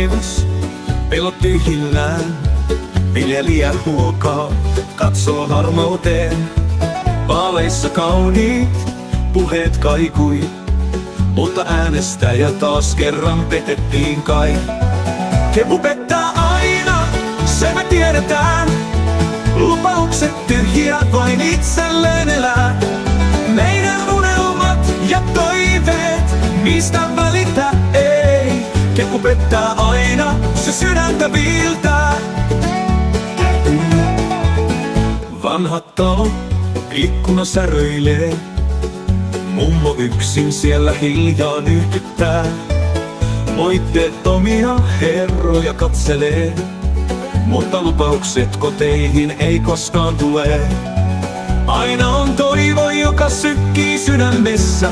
taivas, pelot tyhjillään. Viljelijä huokaa, katsoo harmauteen. Vaaleissa kauniit puheet kaikui, mutta äänestäjä taas kerran petettiin kai. Kepu pettää aina, se me tiedetään. Lupaukset tyhjiä, vain itselleen elää. Meidän unelmat ja toiveet, mistä välitä ei. Kepu pettää aina, se sydäntä viiltää. Vanha talo, ikkuna säröilee. Mummo yksin siellä hiljaa nyhkyttää. Moitteettomia herroja katselee, mutta lupaukset koteihin ei koskaan tule. Aina on toivo, joka sykkii sydämessä,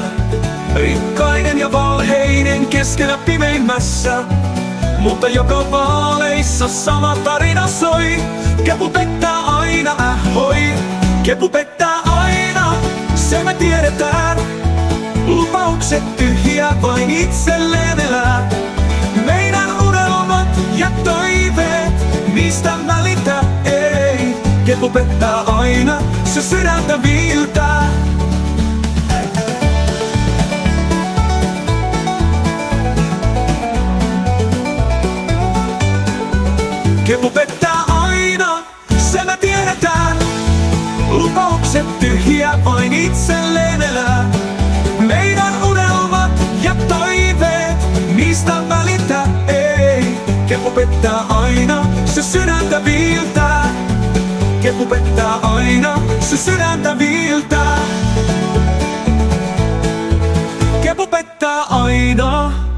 rikkaiden ja valheiden keskellä pimeimmässä. Mutta joka vaaleissa sama tarina soi. Kepu pettää aina, ähoi. Kepu pettää aina, se me tiedetään. Lupaukset tyhjiä, vain itselleen elää. Meidän unelmat ja toiveet, mistä välitä ei. Kepu pettää aina, se sydäntä viiltää. Kepu pettää aina, se me tiedetään. Lupaukset tyhjiä, vain itselleen elää. Meidän unelmat ja toiveet, mistä välitä ei. Kepu pettää aina, se sydäntä viiltää. Kepu pettää aina, se sydäntä viiltää. Kepu pettää aina.